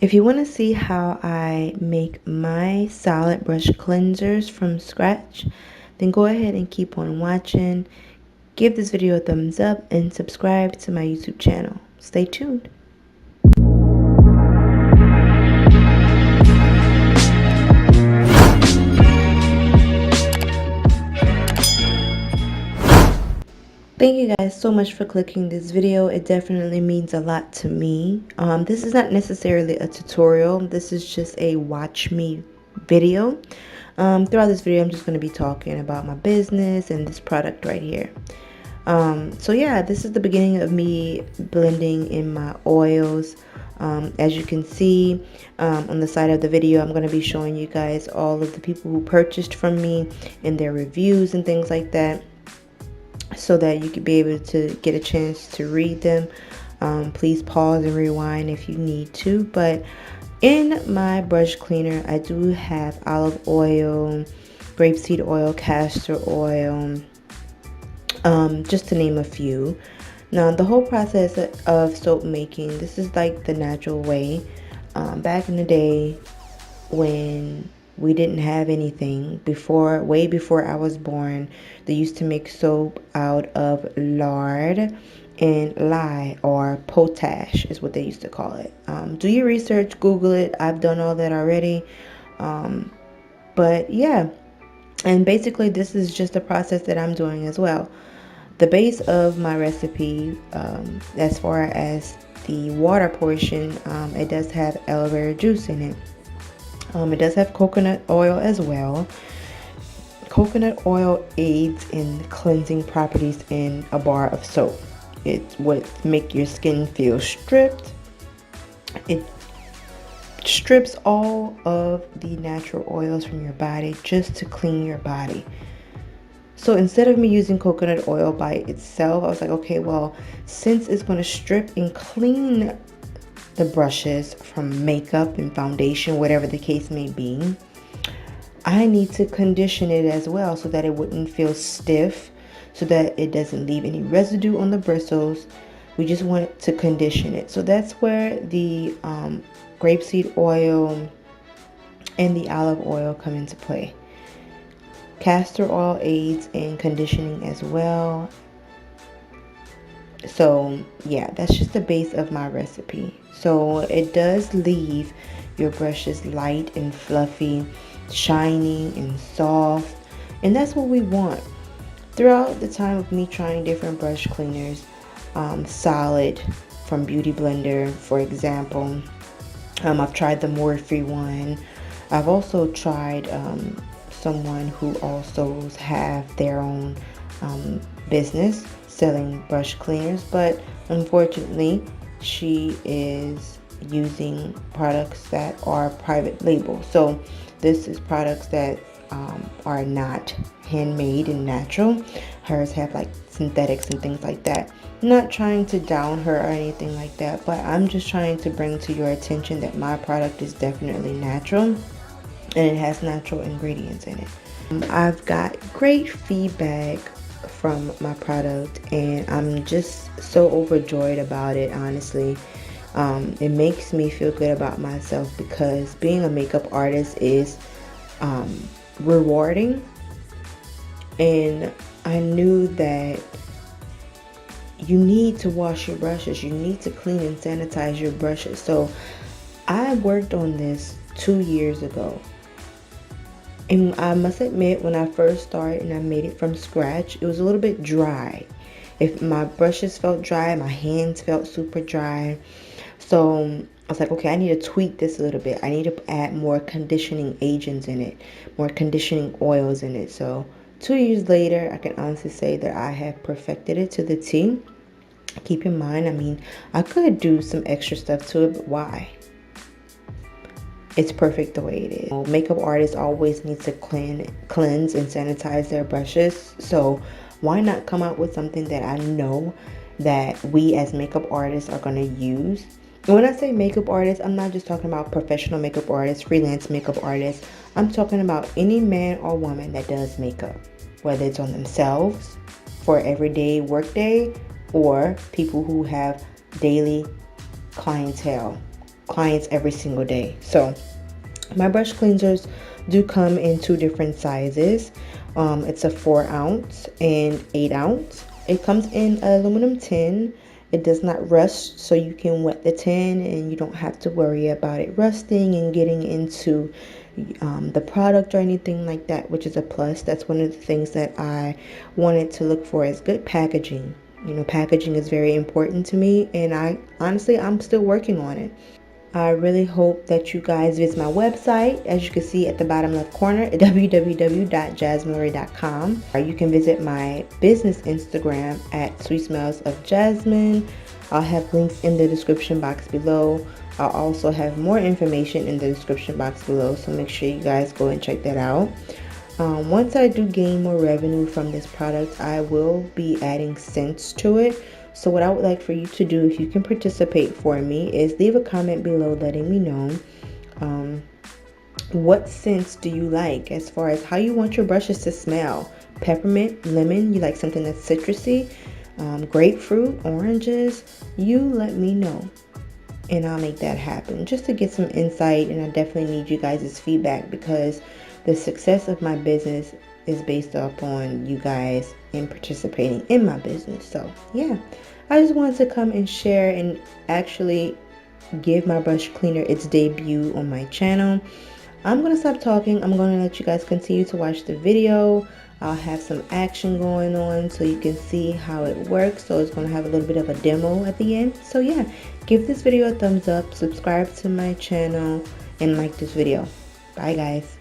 If you want to see how I make my solid brush cleansers from scratch, then go ahead and keep on watching. Give this video a thumbs up and subscribe to my YouTube channel. Stay tuned. Thank you guys so much for clicking this video. It definitely means a lot to me. This is not necessarily a tutorial. This is just a watch me video. Throughout this video, I'm just going to be talking about my business and this product right here. So yeah, this is the beginning of me blending in my oils. As you can see on the side of the video, I'm going to be showing you guys all of the people who purchased from me and their reviews and things like that, so that you could be able to get a chance to read them. Please pause and rewind if you need to. But in my brush cleaner, I do have olive oil, grapeseed oil, castor oil, just to name a few. Now, the whole process of soap making, this is like the natural way. Back in the day when we didn't have anything, way before I was born, they used to make soap out of lard and lye, or potash is what they used to call it. Do your research, Google it. I've done all that already. But yeah, and basically this is just a process that I'm doing as well. The base of my recipe, as far as the water portion, it does have aloe vera juice in it. It does have coconut oil as well. Coconut oil aids in cleansing properties in a bar of soap. It would make your skin feel stripped. It strips all of the natural oils from your body just to clean your body. So instead of me using coconut oil by itself, I was like, okay, well, since it's going to strip and clean the brushes from makeup and foundation, whatever the case may be, I need to condition it as well so that it wouldn't feel stiff, so that it doesn't leave any residue on the bristles. We just want to condition it. So that's where the grapeseed oil and the olive oil come into play. Castor oil aids in conditioning as well. So yeah, that's just the base of my recipe. So it does leave your brushes light and fluffy, shiny and soft, and that's what we want. Throughout the time of me trying different brush cleaners, solid from Beauty Blender, for example, I've tried the Morphe one. I've also tried someone who also have their own business selling brush cleaners, but unfortunately she is using products that are private label. So this is products that are not handmade and natural. Hers have like synthetics and things like that. I'm not trying to down her or anything like that, but I'm just trying to bring to your attention that my product is definitely natural and it has natural ingredients in it. I've got great feedback from my product and I'm just so overjoyed about it, honestly. It makes me feel good about myself because being a makeup artist is rewarding, and I knew that you need to wash your brushes, you need to clean and sanitize your brushes. So I worked on this 2 years ago. And I must admit, when I first started and I made it from scratch, it was a little bit dry. If my brushes felt dry, my hands felt super dry. So I was like, okay, I need to tweak this a little bit. I need to add more conditioning agents in it, more conditioning oils in it. So 2 years later, I can honestly say that I have perfected it to the T. Keep in mind, I mean, I could do some extra stuff to it, but why? It's perfect the way it is. Makeup artists always need to cleanse and sanitize their brushes. So why not come out with something that I know that we as makeup artists are going to use? And when I say makeup artists, I'm not just talking about professional makeup artists, freelance makeup artists. I'm talking about any man or woman that does makeup, whether it's on themselves for everyday workday or people who have daily clientele. clients every single day. So my brush cleansers do come in 2 different sizes. It's a 4 ounce and 8 ounce. It comes in an aluminum tin. It does not rust, so you can wet the tin and you don't have to worry about it rusting and getting into the product or anything like that, which is a plus. That's one of the things that I wanted to look for, is good packaging. You know, packaging is very important to me, and I'm still working on it. I really hope that you guys visit my website. As you can see at the bottom left corner, www.jasminelorie.com. You can visit my business Instagram at Sweet Smells of Jasmine. I'll have links in the description box below. I'll also have more information in the description box below, so make sure you guys go and check that out. Once I do gain more revenue from this product, I will be adding scents to it. So what I would like for you to do, if you can participate for me, is leave a comment below letting me know what scents do you like, as far as how you want your brushes to smell. Peppermint, lemon, you like something that's citrusy, grapefruit, oranges. You let me know and I'll make that happen, just to get some insight. And I definitely need you guys' feedback, because the success of my business is based upon you guys and participating in my business. So yeah, I just wanted to come and share and actually give my brush cleaner its debut on my channel. I'm gonna stop talking. I'm gonna let you guys continue to watch the video. I'll have some action going on so you can see how it works. So it's gonna have a little bit of a demo at the end. So yeah, give this video a thumbs up, subscribe to my channel, and like this video. Bye guys.